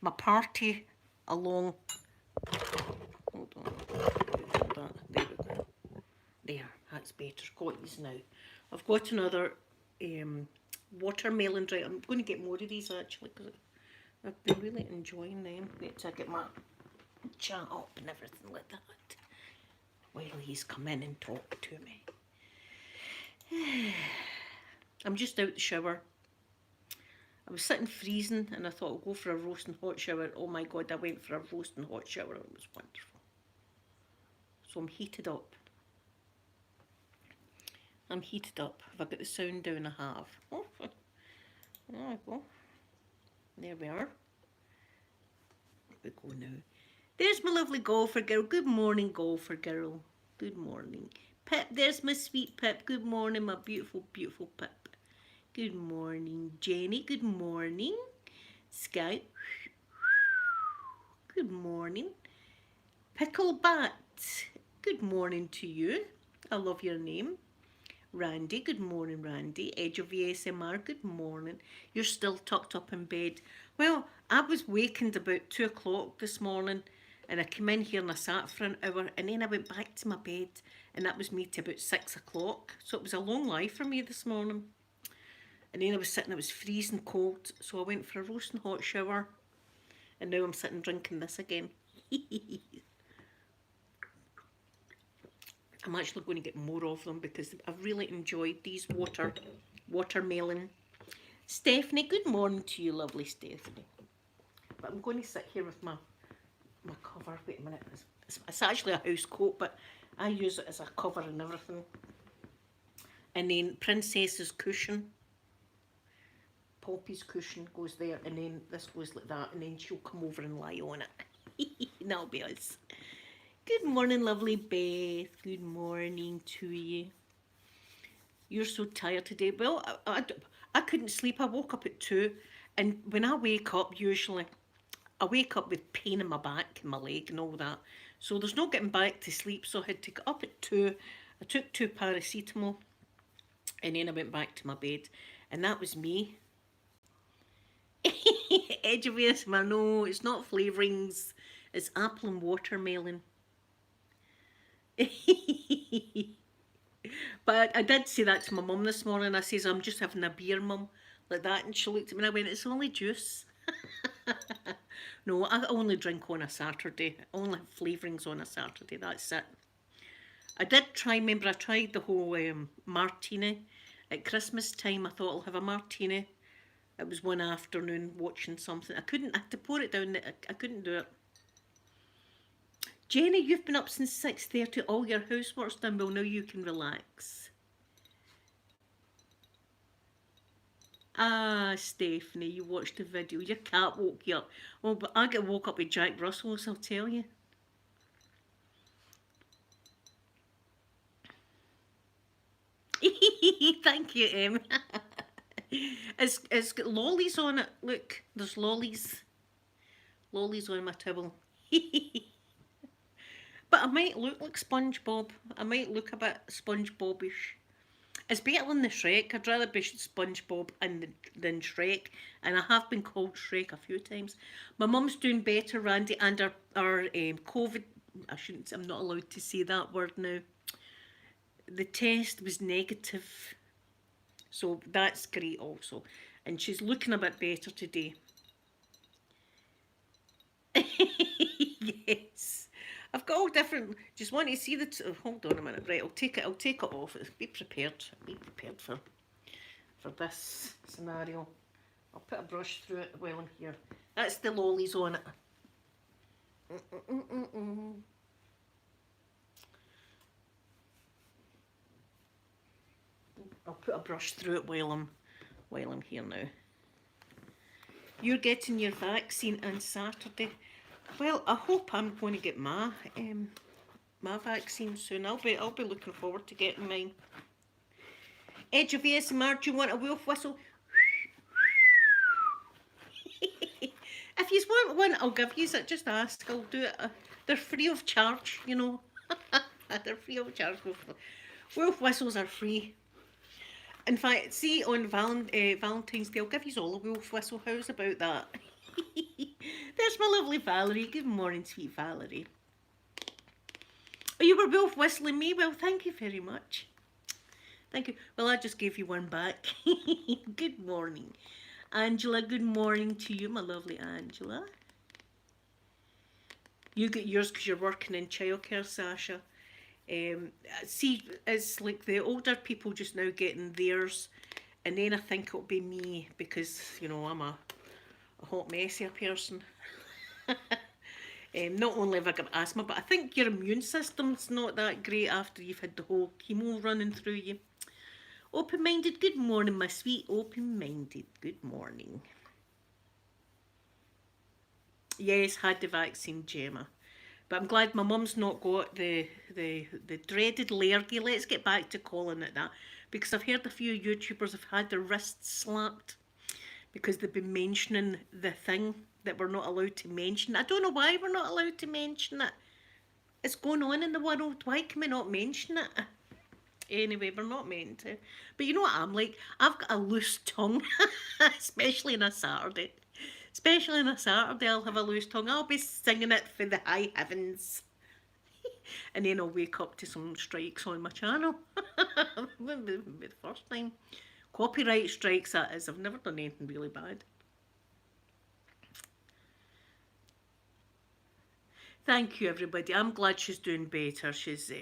my party along. Hold on. There we go. There, that's better. Got these now. I've got another watermelon dry. I'm going to get more of these actually because I've been really enjoying them. Wait till I get my chat up and everything like that. While he's come in and talk to me. I'm just out the shower. I was sitting freezing and I thought I'll go for a roasting hot shower. Oh my god, I went for a roasting hot shower. It was wonderful. So I'm heated up. I'm heated up. Have I got the sound down? I have. Oh, there we go. There we are. There we go now. There's my lovely golfer girl. Good morning, golfer girl. Good morning. Pip, there's my sweet Pip. Good morning, my beautiful, beautiful Pip. Good morning, Jenny. Good morning. Scout. Good morning. Picklebat. Good morning to you. I love your name. Randy, good morning, Randy. Edge of the ASMR, good morning. You're still tucked up in bed. Well, I was wakened about 2 o'clock this morning and I came in here and I sat for an hour and then I went back to my bed and that was me to about 6 o'clock. So it was a long life for me this morning. And then I was sitting, it was freezing cold, so I went for a roasting hot shower and now I'm sitting drinking this again. I'm actually going to get more of them because I've really enjoyed these watermelon. Stephanie, good morning to you, lovely Stephanie. But I'm going to sit here with my cover. Wait a minute. It's actually a house coat, but I use it as a cover and everything. And then Princess's cushion. Poppy's cushion goes there, and then this goes like that, and then she'll come over and lie on it. And that'll be us. Good morning, lovely Beth. Good morning to you. You're so tired today. Well, I couldn't sleep. I woke up at 2, and when I wake up, usually, I wake up with pain in my back and my leg and all that. So there's no getting back to sleep, so I had to get up at 2. I took 2 paracetamol, and then I went back to my bed, and that was me. Edge of ASMR, no, it's not flavourings. It's apple and watermelon. But I did say that to my mum this morning. I says, I'm just having a beer, mum, like that. And she looked at me and I went, it's only juice. No, I only drink on a Saturday. I only have flavourings on a Saturday, that's it. I did try, remember I tried the whole martini. At Christmas time I thought I'll have a martini. It was one afternoon watching something. I had to pour it down. I couldn't do it. Jenny, you've been up since 6:30. All your housework's done. Well, now you can relax. Ah, Stephanie, you watched the video. Your cat woke you up. Well, but I get woke up with Jack Russell's, I'll tell you. Thank you, Em. It's got lollies on it. Look, there's lollies. Lollies on my towel. But I might look like SpongeBob. I might look a bit SpongeBobish. It's better than the Shrek. I'd rather be SpongeBob than Shrek. And I have been called Shrek a few times. My mum's doing better, Randy, and our COVID... I'm not allowed to say that word now. The test was negative. So that's great also. And she's looking a bit better today. Yes. I've got all different. Just want to see the. Hold on a minute. Right, I'll take it off. Be prepared. Be prepared for this scenario. I'll put a brush through it while I'm here. That's the lollies on it. I'll put a brush through it while I'm here now. You're getting your vaccine on Saturday. Well, I hope I'm going to get my vaccine soon. I'll be looking forward to getting mine. Edge of ASMR, do you want a wolf whistle? If you want one, I'll give you it. Just ask. I'll do it. They're free of charge, you know. They're free of charge. Wolf whistles are free. In fact, see, on Valentine's Day, I'll give you all a wolf whistle. How's about that? there's my lovely Valerie. Good morning, sweet Valerie. Oh, you were both whistling me. Well, thank you very much. Thank you. Well, I just gave you one back. Good morning. Angela, good morning to you, my lovely Angela. You get yours because you're working in childcare, Sasha. See, it's like the older people just now getting theirs, and then I think it'll be me because, you know, I'm a hot messier person. Not only have I got asthma, but I think your immune system's not that great after you've had the whole chemo running through you. Open-minded, good morning, my sweet open-minded, good morning. Yes, had the vaccine, Gemma. But I'm glad my mum's not got the dreaded lurgy. Let's get back to calling it that. Because I've heard a few YouTubers have had their wrists slapped because they've been mentioning the thing that we're not allowed to mention. I don't know why we're not allowed to mention it. It's going on in the world. Why can we not mention it? Anyway, we're not meant to. But you know what I'm like? I've got a loose tongue, especially on a Saturday. Especially on a Saturday, I'll have a loose tongue. I'll be singing it for the high heavens. And then I'll wake up to some strikes on my channel. Wouldn't be the first time. Copyright strikes, that is. I've never done anything really bad. Thank you, everybody. I'm glad she's doing better. She's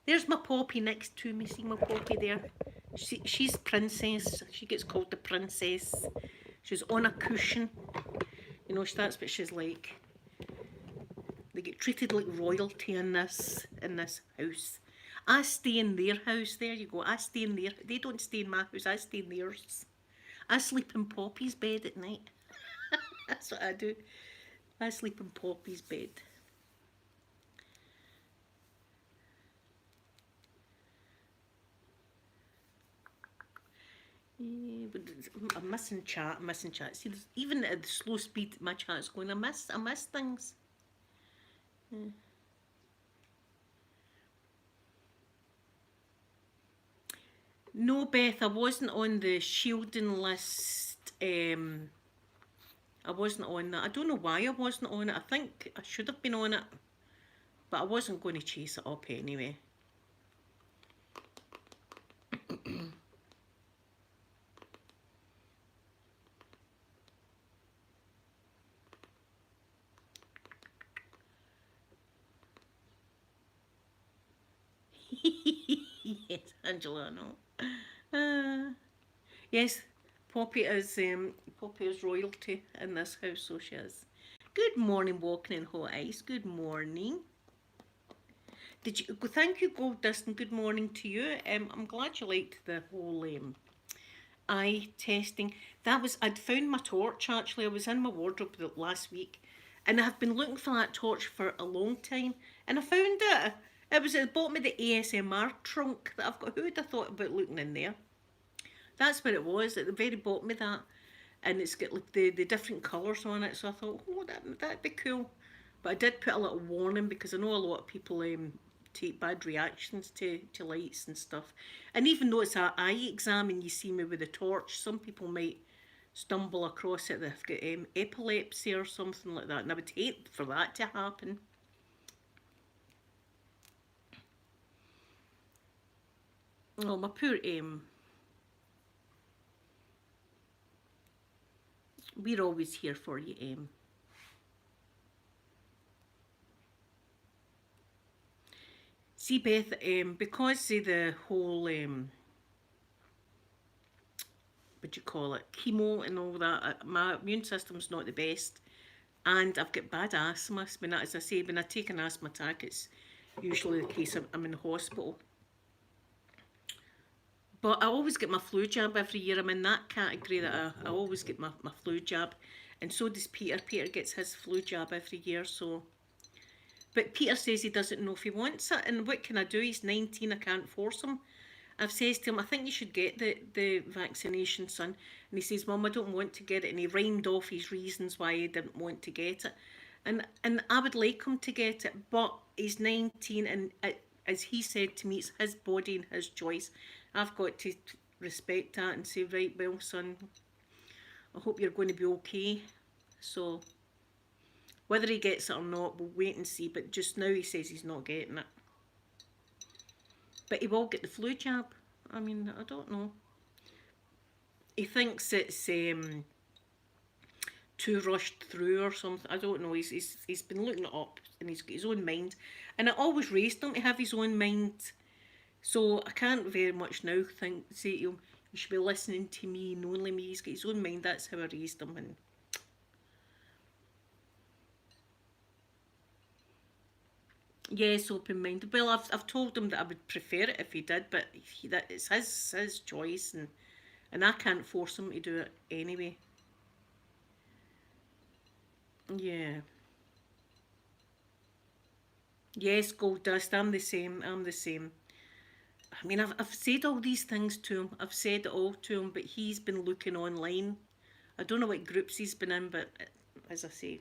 there's my Poppy next to me. See my Poppy there? She's Princess. She gets called the Princess. She's on a cushion. You know, that's what she's like. They get treated like royalty in this house. I stay in their house. There you go. I stay in their. They don't stay in my house. I stay in theirs. I sleep in Poppy's bed at night. That's what I do. I sleep in Poppy's bed. I'm missing chat. See, even at the slow speed my chat's going, I miss things. No, Beth, I wasn't on the shielding list. I wasn't on that. I don't know why I wasn't on it. I think I should have been on it, but I wasn't going to chase it up anyway. Yes, Angela, no. Yes, Poppy is royalty in this house, so she is. Good morning, walking in hot ice. Good morning. Did you? Thank you, Gold Dust, and good morning to you. I'm glad you liked the whole eye testing. I'd found my torch actually. I was in my wardrobe last week, and I have been looking for that torch for a long time, and I found it. It was at the bottom of the ASMR trunk that I've got. Who would have thought about looking in there? That's where it was, at the very bottom of that. And it's got like the different colours on it. So I thought, oh, that'd be cool. But I did put a little warning because I know a lot of people take bad reactions to lights and stuff. And even though it's an eye exam and you see me with a torch, some people might stumble across it. They've got epilepsy or something like that. And I would hate for that to happen. Oh, my poor we're always here for you, See, Beth, because of the whole, what do you call it, chemo and all that, my immune system's not the best. And I've got bad asthma. As I say, when I take an asthma attack, it's usually the case I'm in the hospital. But I always get my flu jab every year. I'm in that category that I always get my flu jab. And so does Peter. Peter gets his flu jab every year, so. But Peter says he doesn't know if he wants it. And what can I do? He's 19, I can't force him. I've said to him, I think you should get the vaccination, son. And he says, Mum, I don't want to get it. And he rhymed off his reasons why he didn't want to get it. And I would like him to get it, but he's 19 and as he said to me, it's his body and his choice. I've got to respect that and say, right, well, son, I hope you're going to be okay. So, Whether he gets it or not, we'll wait and see. But just now he says he's not getting it. But he will get the flu jab. I mean, I don't know. He thinks it's too rushed through or something. I don't know. He's been looking it up and he's got his own mind. And it always raised him to have his own mind. So I can't very much now say to him, you should be listening to me and only me. He's got his own mind. That's how I raised him. And yes, open minded. Well, I've told him that I would prefer it if he did, but that it's his choice, and I can't force him to do it anyway. Yeah. Yes, gold dust. I'm the same. I'm the same. I mean, I've said all these things to him. I've said it all to him, but he's been looking online. I don't know what groups he's been in, but as I say,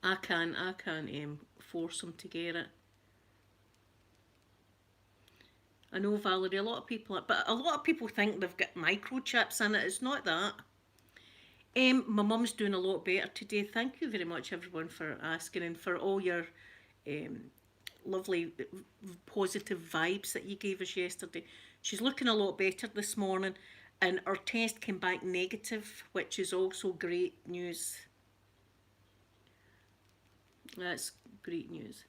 I can't force him to get it. I know, Valerie, a lot of people, but a lot of people think they've got microchips in it. It's not that. My mum's doing a lot better today. Thank you very much, everyone, for asking and for all your um, lovely positive vibes that you gave us yesterday. She's looking a lot better this morning, and her test came back negative, which is also great news. That's great news.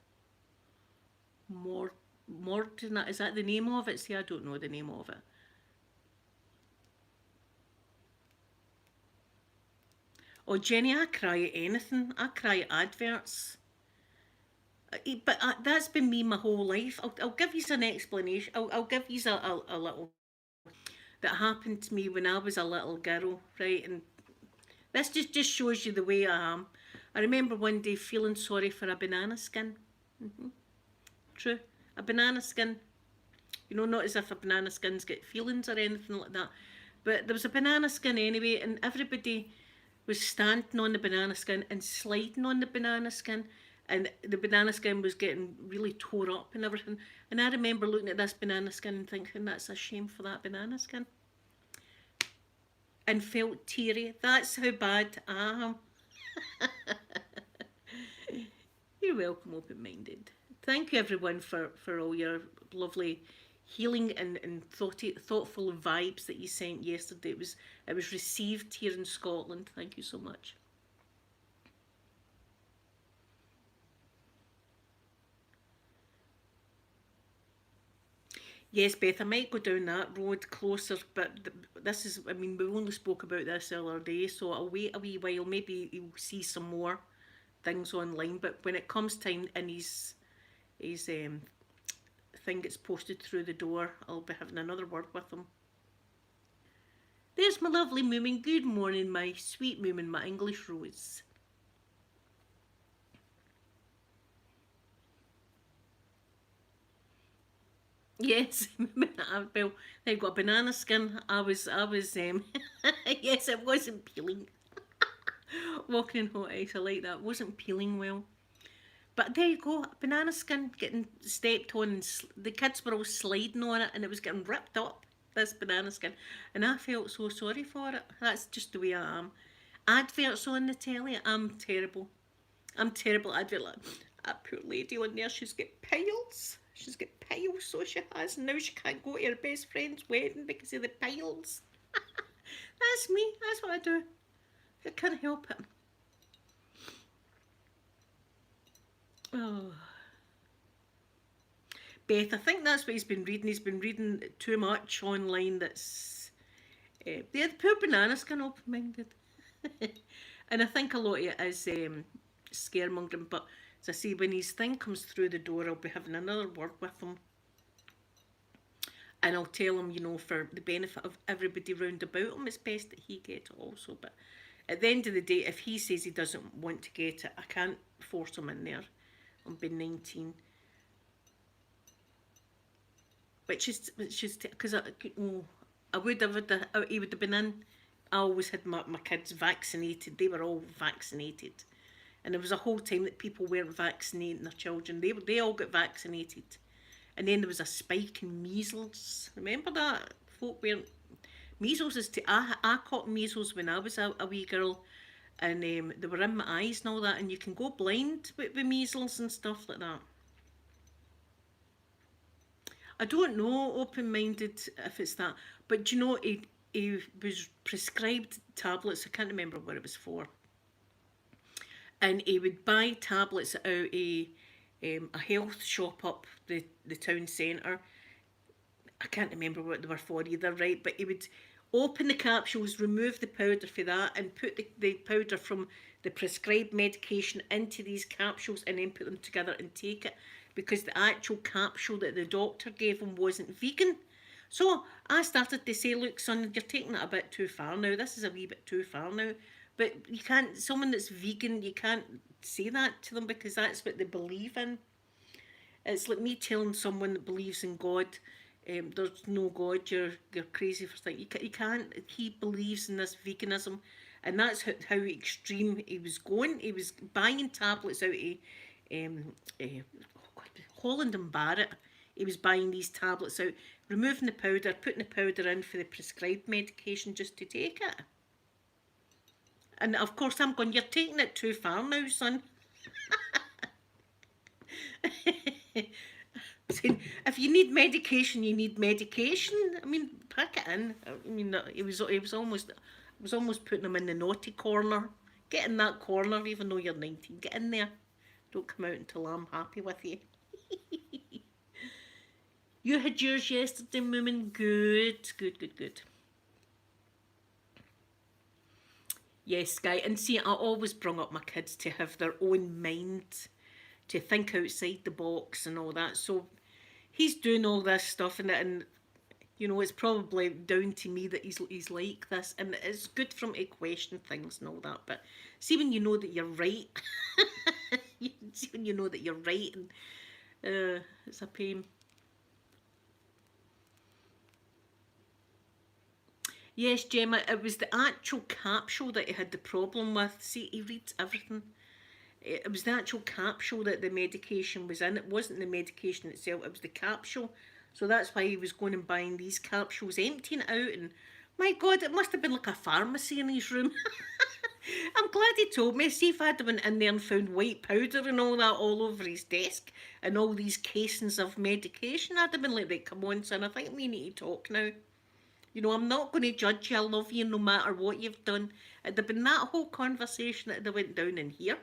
More, more than that. Is that the name of it? See, I don't know the name of it. Oh, Jenny, I cry at anything. I cry at adverts. But that's been me my whole life. I'll give you an explanation. I'll give you a little that happened to me when I was a little girl, right? And this just shows you the way I am. I remember one day feeling sorry for a banana skin. True. A banana skin. You know, not as if a banana skin's got feelings or anything like that. But there was a banana skin anyway, and everybody was standing on the banana skin and sliding on the banana skin, and the banana skin was getting really tore up and everything. And I remember looking at this banana skin and thinking, that's a shame for that banana skin. And felt teary. That's how bad I am. You're welcome, open minded. Thank you, everyone, for all your lovely healing and thoughtful vibes that you sent yesterday. It was received here in Scotland. Thank you so much. Yes, Beth, I might go down that road closer, but this is, I mean, we only spoke about this the other day, so I'll wait a wee while. Maybe you'll see some more things online, but when it comes time and his thing gets posted through the door, I'll be having another word with him. There's my lovely Moomin. Good morning, my sweet Moomin, my English rose. Yes, well, they've got a banana skin. Yes, it wasn't peeling. Walking in hot ice, I like that. It wasn't peeling well. But there you go, banana skin getting stepped on, and the kids were all sliding on it, and it was getting ripped up. This banana skin, and I felt so sorry for it. That's just the way I am. Adverts on the telly, I'm terrible. I'm terrible at advert. Like, that poor lady on there, she's got piles. She's got piles, so she has, and now she can't go to her best friend's wedding because of the piles. That's me. That's what I do. I can't help it. Oh. Beth, I think that's what he's been reading. He's been reading too much online that's... the poor banana skin open-minded. And I think a lot of it is scaremongering, but as I say, when his thing comes through the door, I'll be having another word with him. And I'll tell him, for the benefit of everybody round about him, it's best that he get it also. But at the end of the day, if he says he doesn't want to get it, I can't force him in there. I'm being 19. Which is because I would have, he would have been in. I always had my kids vaccinated. They were all vaccinated. And there was a whole time that people weren't vaccinating their children. They all got vaccinated. And then there was a spike in measles. Remember that? Folk weren't... Measles is... I caught measles when I was a wee girl. and they were in my eyes and all that, and you can go blind with measles and stuff like that. I don't know, open-minded, if it's that, but do you know, he was prescribed tablets. I can't remember what it was for, and he would buy tablets out a health shop up the town centre. I can't remember what they were for either, right? But he would open the capsules, remove the powder for that, and put the powder from the prescribed medication into these capsules and then put them together and take it, because the actual capsule that the doctor gave him wasn't vegan. So I started to say, look, son, you're taking it a bit too far now. This is a wee bit too far now. But you can't, someone that's vegan, you can't say that to them because that's what they believe in. It's like me telling someone that believes in God, there's no God, you're crazy for thinking. You can't, he believes in this veganism. And that's how extreme he was going. He was buying tablets out of Holland and Barrett. He was buying these tablets out, removing the powder, putting the powder in for the prescribed medication just to take it. And of course I'm going, you're taking it too far now, son. If you need medication, you need medication. I mean, pack it in. I mean, it was almost putting him in the naughty corner. Get in that corner, even though you're 19. Get in there. Don't come out until I'm happy with you. You had yours yesterday, Moomin. Good, good, good, good. Yes, Guy. And see, I always bring up my kids to have their own mind, to think outside the box and all that. So he's doing all this stuff, and you know, it's probably down to me that he's like this, and it's good for him to question things and all that. But see, when you know that you're right, see when you know that you're right, and it's a pain. Yes, Gemma, it was the actual capsule that he had the problem with. See, he reads everything. It was the actual capsule that the medication was in. It wasn't the medication itself, it was the capsule. So that's why he was going and buying these capsules, emptying it out, and my God, it must have been like a pharmacy in his room. I'm glad he told me. See, if I'd went in there and found white powder and all that all over his desk and all these casings of medication, I'd have been like, right, come on, son, I think we need to talk now. You know, I'm not going to judge you. I love you no matter what you've done. It'd have been that whole conversation that went down in here.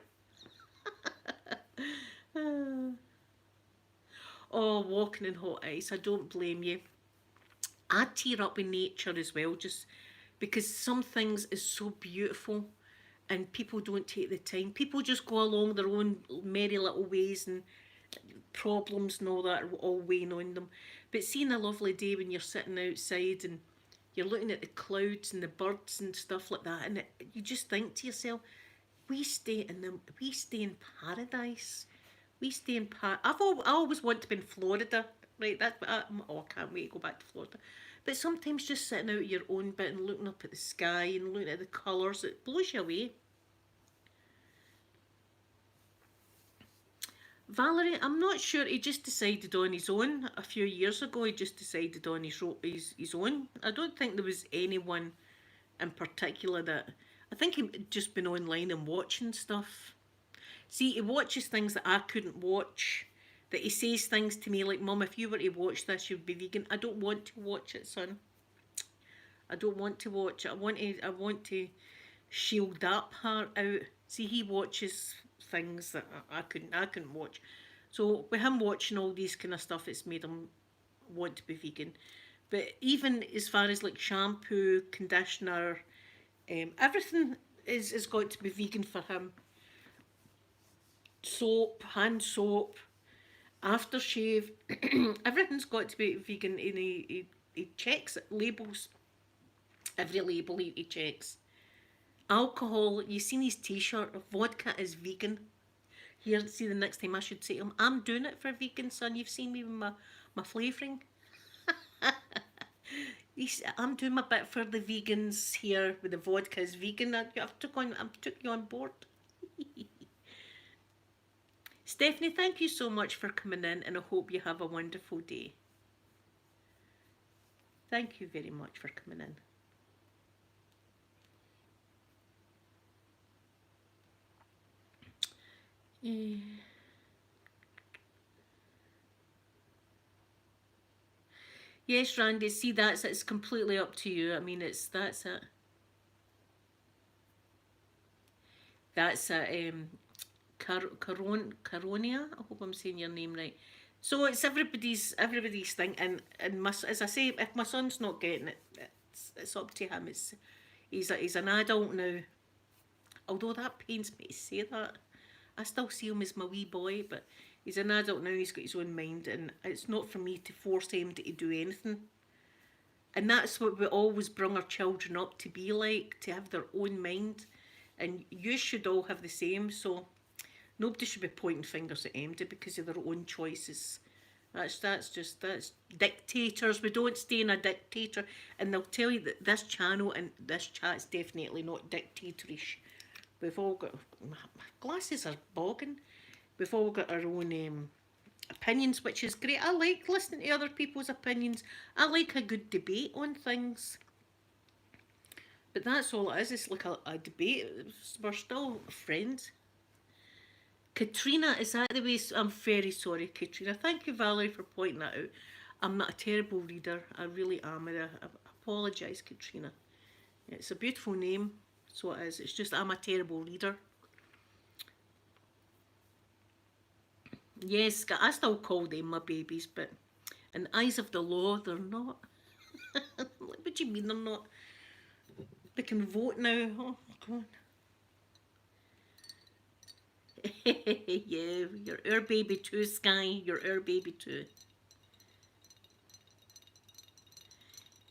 Oh, walking in hot ice. I don't blame you. I tear up with nature as well, just because some things is so beautiful and people don't take the time. People just go along their own merry little ways, and problems and all that are all weighing on them. But seeing a lovely day when you're sitting outside and you're looking at the clouds and the birds and stuff like that, and you just think to yourself, we stay in paradise. We stay in I always want to be in Florida, right? I can't wait to go back to Florida. But sometimes just sitting out of your own bit and looking up at the sky and looking at the colours, it blows you away. Valerie, I'm not sure. He just decided on his own a few years ago. He just decided on his own. I don't think there was anyone in particular that. I think he'd just been online and watching stuff. See, he watches things that I couldn't watch. That he says things to me like, Mum, if you were to watch this, you'd be vegan. I don't want to watch it, son. I don't want to watch it. I want to shield that part out. See, he watches things that I couldn't watch. So with him watching all these kind of stuff, it's made him want to be vegan. But even as far as like shampoo, conditioner, everything is got to be vegan for him. Soap, hand soap, aftershave, everything's got to be vegan. And he checks labels, every label he checks. Alcohol, you seen his t-shirt, vodka is vegan. Here, see, the next time I should say to him, I'm doing it for vegan, son. You've seen me with my flavouring. I'm doing my bit for the vegans here with the vodka is vegan. I took you on board. Stephanie, thank you so much for coming in, and I hope you have a wonderful day. Thank you very much for coming in. Yeah. Yes, Randy. See, it's completely up to you. I mean, that's it. That's a Caronia. I hope I'm saying your name right. So it's everybody's thing, and as I say, if my son's not getting it, it's up to him. He's an adult now. Although that pains me to say that, I still see him as my wee boy, but he's an adult now. He's got his own mind, and it's not for me to force him to do anything. And that's what we always bring our children up to be like, to have their own mind. And you should all have the same. So nobody should be pointing fingers at MD because of their own choices. That's dictators. We don't stay in a dictator, and they'll tell you that this channel and this chat's definitely not dictatorish. We've all got my glasses are bogging. We've all got our own opinions, which is great. I like listening to other people's opinions. I like a good debate on things. But that's all it is. It's like a debate. We're still friends. Katrina, is that the way? I'm very sorry, Katrina. Thank you, Valerie, for pointing that out. I'm not a terrible reader. I really am. I apologise, Katrina. It's a beautiful name, so it is. It's just I'm a terrible reader. Yes, I still call them my babies, but in the eyes of the law, they're not. What do you mean they're not? They can vote now. Oh, God. Yeah, you're our baby too, Sky. You're our baby too.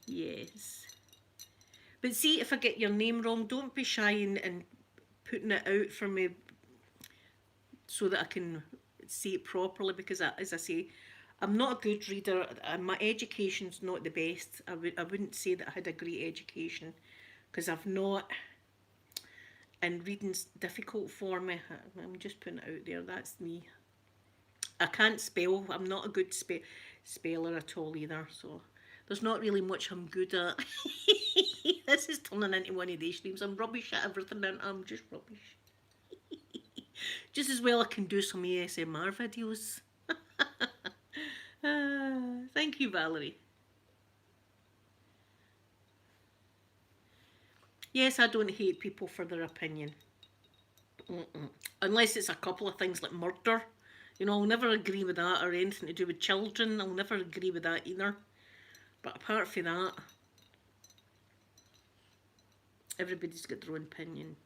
Yes. But see, if I get your name wrong, don't be shy and putting it out for me so that I can say it properly because, as I say, I'm not a good reader and my education's not the best. I wouldn't say that I had a great education because I've not, and reading's difficult for me. I'm just putting it out there. That's me. I can't spell. I'm not a good speller at all either. So there's not really much I'm good at. This is turning into one of these streams. I'm rubbish at everything and I'm just rubbish. Just as well I can do some ASMR videos. Thank you, Valerie. Yes, I don't hate people for their opinion. Mm-mm. Unless it's a couple of things like murder. You know, I'll never agree with that or anything to do with children. I'll never agree with that either. But apart from that, everybody's got their own opinion.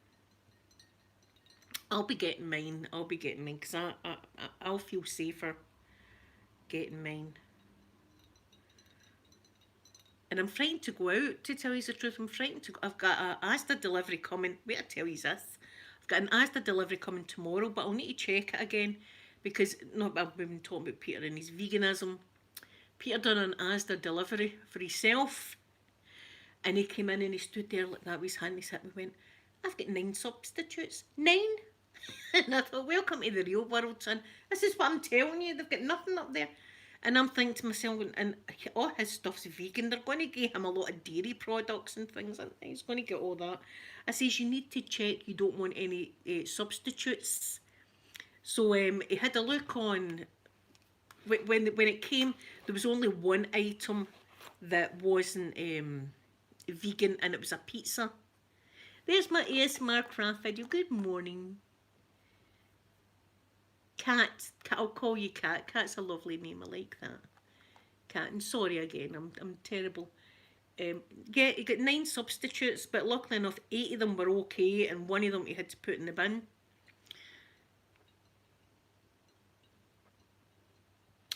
I'll be getting mine. I'll be getting mine because I'll feel safer getting mine. And I'm frightened to go out, to tell you the truth. I'm frightened to go. I've got a Asda delivery coming. Wait, I tell you this. I've got an Asda delivery coming tomorrow, but I'll need to check it again because I've been talking about Peter and his veganism. Peter done an Asda delivery for himself, and he came in and he stood there like that with his hand. He sat and went, "I've got 9 substitutes. 9." And I thought, welcome to the real world, son. This is what I'm telling you. They've got nothing up there. And I'm thinking to myself, and all his stuff's vegan. They're going to give him a lot of dairy products and things. And he's going to get all that. I says, you need to check you don't want any substitutes. So he had a look on. When it came, there was only one item that wasn't vegan, and it was a pizza. There's my ASMR craft video. Good morning. Cat. I'll call you Cat. Cat's a lovely name. I like that. Cat. And sorry again. I'm terrible. Yeah, he got 9 substitutes, but luckily enough, 8 of them were okay, and 1 of them he had to put in the bin.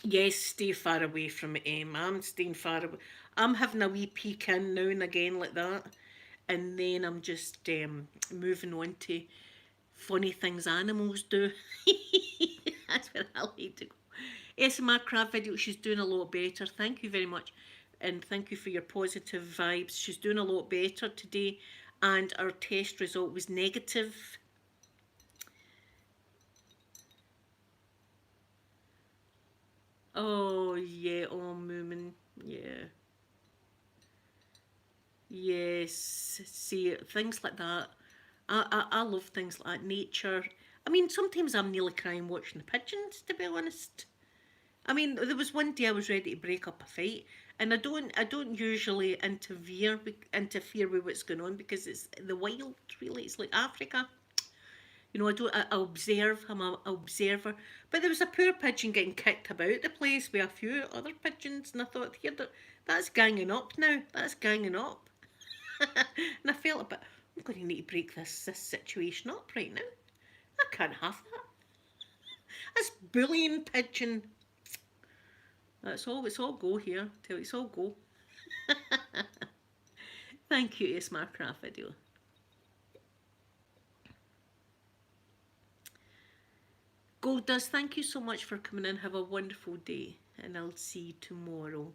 Yes, stay far away from it, I'm staying far away. I'm having a wee peek in now and again like that, and then I'm just moving on to funny things animals do. That's where I like to go. SMR crab video, she's doing a lot better. Thank you very much. And thank you for your positive vibes. She's doing a lot better today. And our test result was negative. Oh, yeah. Oh, Moomin. Yeah. Yes. See, things like that. I love things like nature. I mean, sometimes I'm nearly crying watching the pigeons, to be honest. I mean, there was one day I was ready to break up a fight, and I don't usually interfere with what's going on because it's the wild. Really, it's like Africa. You know, I observe. I'm a observer. But there was a poor pigeon getting kicked about the place with a few other pigeons, and I thought, here, that's ganging up now. That's ganging up, and I felt a bit. I'm going to need to break this situation up right now. I can't have that. That's bullying pigeon. That's all. It's all go here. Tell you, it's all go. Thank you, ASMR Craft Video. Gold Dust, thank you so much for coming in. Have a wonderful day, and I'll see you tomorrow.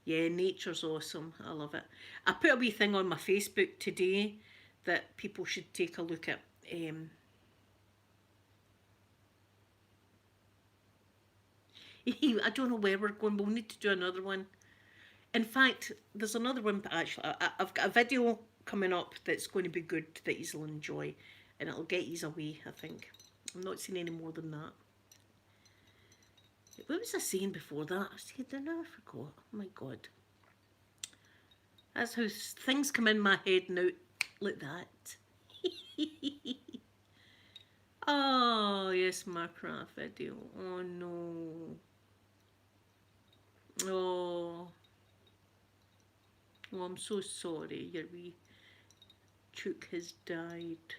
Yeah, nature's awesome. I love it. I put a wee thing on my Facebook today that people should take a look at. I don't know where we're going, but we'll need to do another one. In fact, there's another one, but actually, I've got a video coming up that's going to be good that you'll enjoy, and it'll get you away, I think. I'm not saying any more than that. What was I saying before that? I I forgot. Oh my god. That's how things come in my head now, like that. Oh, yes, my craft video. Oh no. Oh. Oh, I'm so sorry. Your wee chook has died.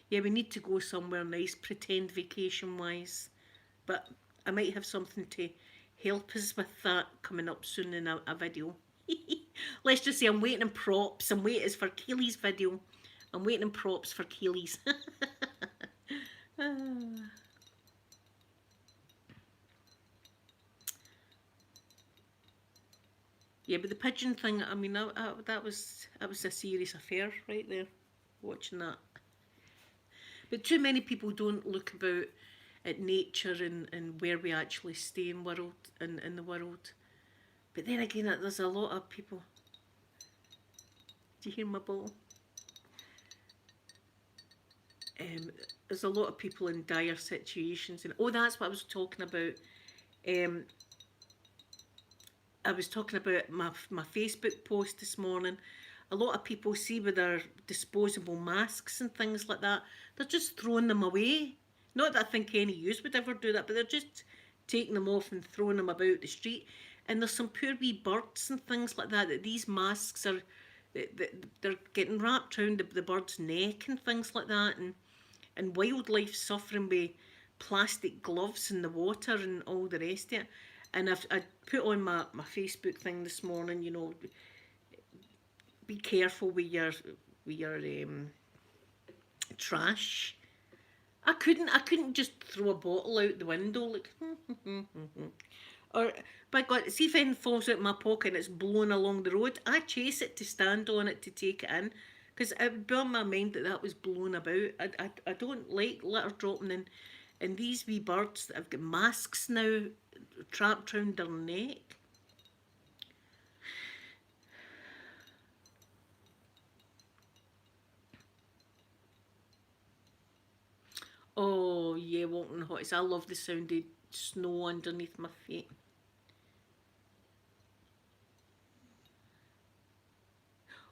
Yeah, we need to go somewhere nice, pretend vacation wise. But I might have something to help us with that coming up soon in a video. Let's just say I'm waiting in props. I'm waiting for Keely's video. I'm waiting in props for Keely's. Yeah, but the pigeon thing, I mean, that was a serious affair right there, watching that. But too many people don't look about at nature and where we actually stay in the world. But then again, there's a lot of people. Do you hear my ball? Um, there's a lot of people in dire situations, and oh, that's what I was talking about. Um, I was talking about my Facebook post this morning. A lot of people see with their disposable masks and things like that, they're just throwing them away. Not that I think any use would ever do that, but they're just taking them off and throwing them about the street. And there's some poor wee birds and things like that these masks are, they're getting wrapped around the bird's neck and things like that, and wildlife suffering with plastic gloves in the water and all the rest of it. And I put on my Facebook thing this morning, you know, be careful with your trash. I couldn't just throw a bottle out the window like or by God, see if anything falls out my pocket and it's blowing along the road. I chase it to stand on it to take it in because it would be on my mind that was blown about. I don't like litter dropping in. And these wee birds that have got masks now trapped round their neck. Oh yeah, Walton Hotties. I love the sound of snow underneath my feet.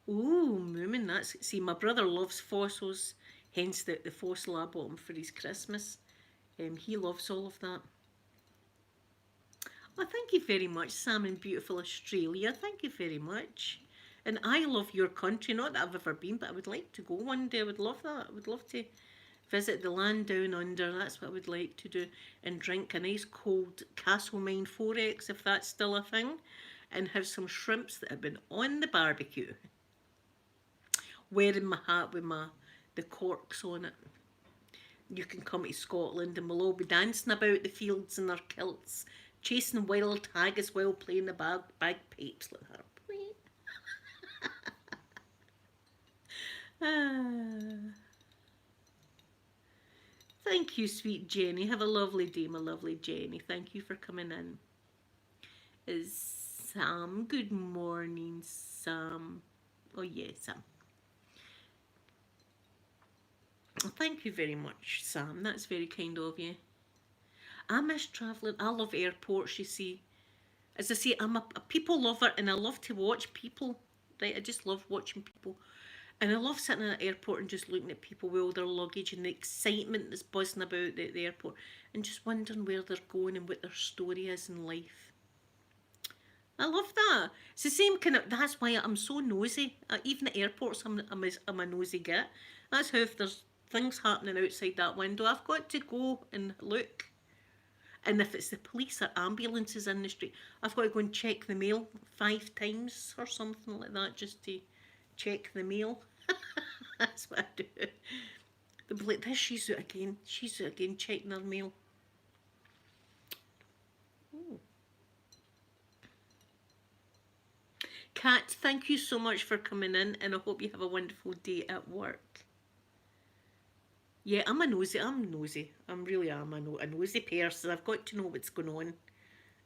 Ooh, Moomin, that's see. My brother loves fossils, hence the fossil I bought him for his Christmas. He loves all of that. Well, thank you very much, Sam in beautiful Australia. Thank you very much. And I love your country. Not that I've ever been, but I would like to go one day. I would love that. I would love to visit the land down under. That's what I would like to do. And drink a nice cold Castlemaine 4X, if that's still a thing. And have some shrimps that have been on the barbecue. Wearing my hat with the corks on it. You can come to Scotland and we'll all be dancing about the fields in our kilts, chasing wild hag as well, playing the bagpipes like that. Ah. Thank you, sweet Jenny. Have a lovely day, my lovely Jenny. Thank you for coming in. Sam, good morning, Sam. Oh, yeah, Sam. Thank you very much, Sam. That's very kind of you. I miss travelling. I love airports, you see. As I say, I'm a people lover and I love to watch people. Right? I just love watching people. And I love sitting at an airport and just looking at people with all their luggage and the excitement that's buzzing about the airport and just wondering where they're going and what their story is in life. I love that. It's the same kind of. That's why I'm so nosy. Even at airports, I'm a nosy git. That's how if there's things happening outside that window, I've got to go and look. And if it's the police or ambulances in the street, I've got to go and check the mail 5 times or something like that just to check the mail. That's what I do. They'll be like, this, she's out again. She's out again checking her mail. Oh. Kat, thank you so much for coming in and I hope you have a wonderful day at work. Yeah, I'm a nosy. I'm nosy. I'm really am a nosy person. I've got to know what's going on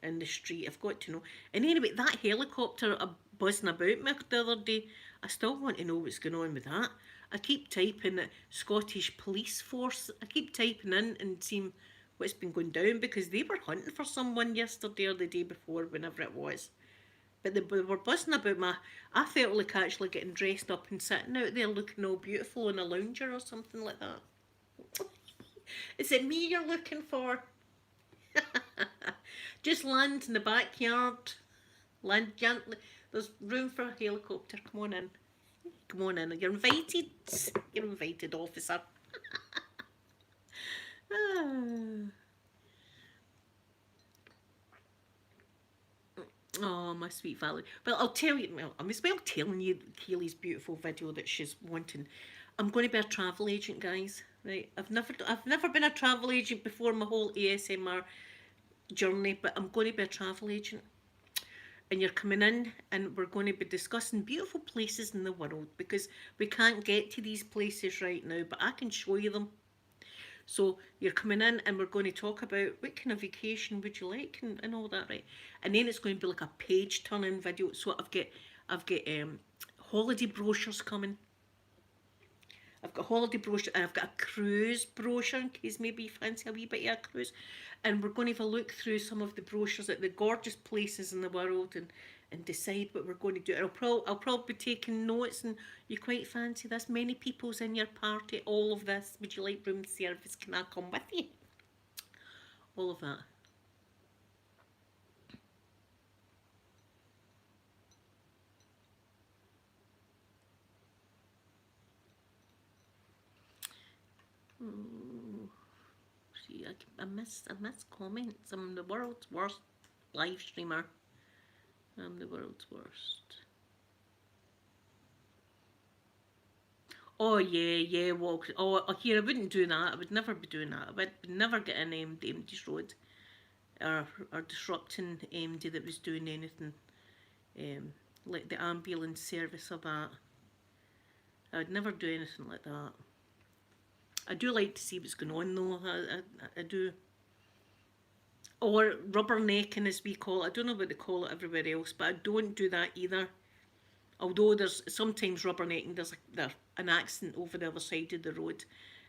in the street. I've got to know. And anyway, that helicopter buzzing about me the other day, I still want to know what's going on with that. I keep typing Scottish Police Force. I keep typing in and seeing what's been going down because they were hunting for someone yesterday or the day before, whenever it was. But they were buzzing about my. I felt like actually getting dressed up and sitting out there looking all beautiful in a lounger or something like that. Is it me you're looking for? Just land in the backyard. Land gently. There's room for a helicopter. Come on in. Come on in. You're invited. You're invited, officer. Oh, my sweet Valerie. Well, I'll tell you, well, I'm as well telling you Kaylee's beautiful video that she's wanting. I'm going to be a travel agent, guys. Right? I've never been a travel agent before my whole ASMR journey, but I'm going to be a travel agent. And you're coming in and we're going to be discussing beautiful places in the world because we can't get to these places right now, but I can show you them. So you're coming in and we're going to talk about what kind of vacation would you like and all that, right? And then it's going to be like a page turning video. So I've got holiday brochures coming. I've got a holiday brochure and I've got a cruise brochure in case maybe you fancy a wee bit of a cruise. And we're going to have a look through some of the brochures at the gorgeous places in the world and decide what we're going to do. I'll probably be taking notes and you quite fancy this. Many people's in your party, all of this. Would you like room service? Can I come with you? All of that. Oh, see, I miss comments. I'm the world's worst live streamer. I'm the world's worst. Oh yeah. Well, here I wouldn't do that. I would never be doing that. I would never get in MD's road or disrupting MD that was doing anything like the ambulance service or that. I would never do anything like that. I do like to see what's going on though. I do. Or rubbernecking as we call it. I don't know what they call it everywhere else, but I don't do that either. Although there's sometimes rubbernecking, there's an accident over the other side of the road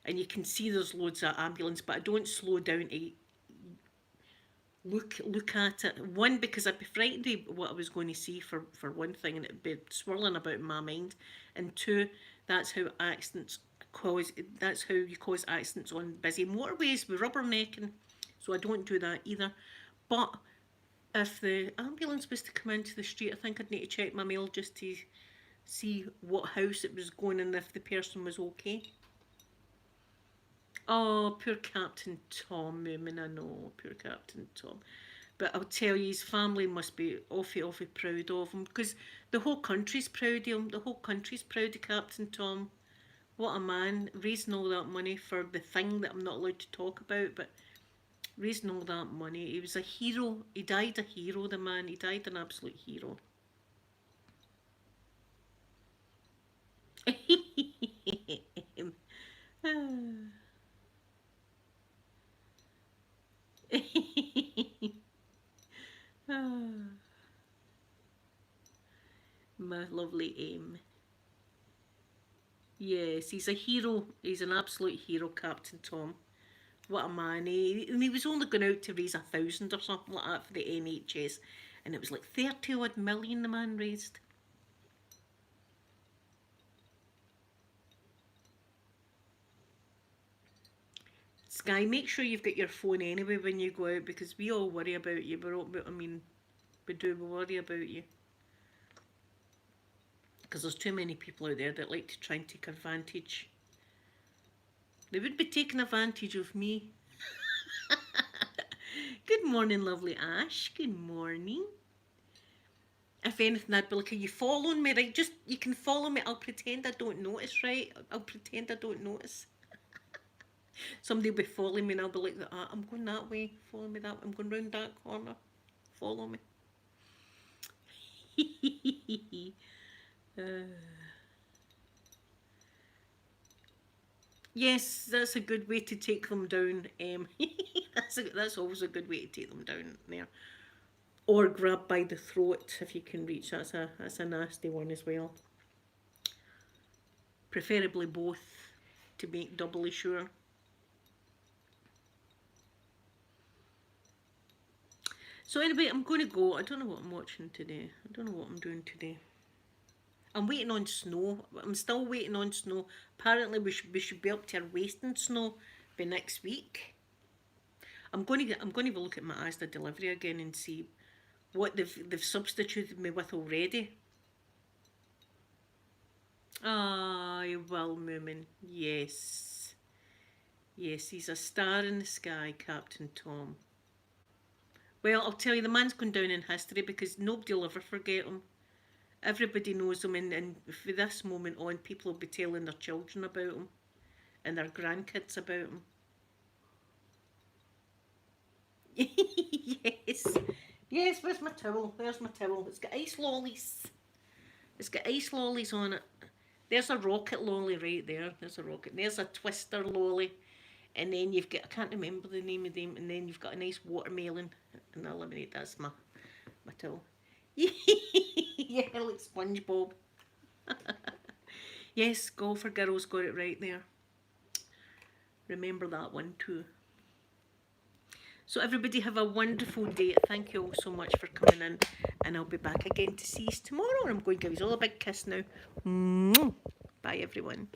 and you can see there's loads of ambulance, but I don't slow down to look at it. One, because I'd be frightened of what I was going to see for one thing and it'd be swirling about in my mind. And two, that's how you cause accidents on busy motorways with rubbernecking. So I don't do that either. But if the ambulance was to come into the street, I think I'd need to check my mail just to see what house it was going in, if the person was okay. Oh, poor Captain Tom, Moomin, I know, poor Captain Tom. But I'll tell you, his family must be awfully proud of him because the whole country's proud of him. The whole country's proud of Captain Tom. What a man, raising all that money for the thing that I'm not allowed to talk about, but raising all that money. He was a hero. He died a hero, the man. He died an absolute hero. My lovely aim. Yeah, Yes, he's a hero. He's an absolute hero, Captain Tom. What a man. He was only going out to raise 1,000 or something like that for the NHS. And it was like 30 odd million the man raised. Sky, make sure you've got your phone anyway when you go out, because we all worry about you. We do worry about you. Because there's too many people out there that like to try and take advantage. They would be taking advantage of me. Good morning, lovely Ash. Good morning. If anything, I'd be like, are you following me? Right, just, you can follow me. I'll pretend I don't notice, right? I'll pretend I don't notice. Somebody will be following me and I'll be like, I'm going that way. Follow me that way. I'm going round that corner. Follow me. Yes, that's a good way to take them down. That's always a good way to take them down there. Or grab by the throat if you can reach. That's a nasty one as well. Preferably both, to make doubly sure. So anyway, I'm going to go. I don't know what I'm watching today. I don't know what I'm doing today. I'm waiting on snow. I'm still waiting on snow. Apparently we should be up to our waist in snow by next week. I'm going to have a look at my Asda delivery again and see what they've substituted me with already. Ah, well, Moomin. Yes. Yes, he's a star in the sky, Captain Tom. Well, I'll tell you, the man's gone down in history because nobody will ever forget him. Everybody knows him, and from this moment on, people will be telling their children about him and their grandkids about him. Yes. Yes, where's my towel? There's my towel. It's got ice lollies. It's got ice lollies on it. There's a rocket lolly right there. There's a rocket. There's a twister lolly. And then you've got, I can't remember the name of them, and then you've got a nice watermelon and a lemonade. That's my towel. Yeah, like SpongeBob. Yes, Golfer Girl's got it right there. Remember that one too. So everybody have a wonderful day. Thank you all so much for coming in. And I'll be back again to see you tomorrow. I'm going to give you all a big kiss now. Bye everyone.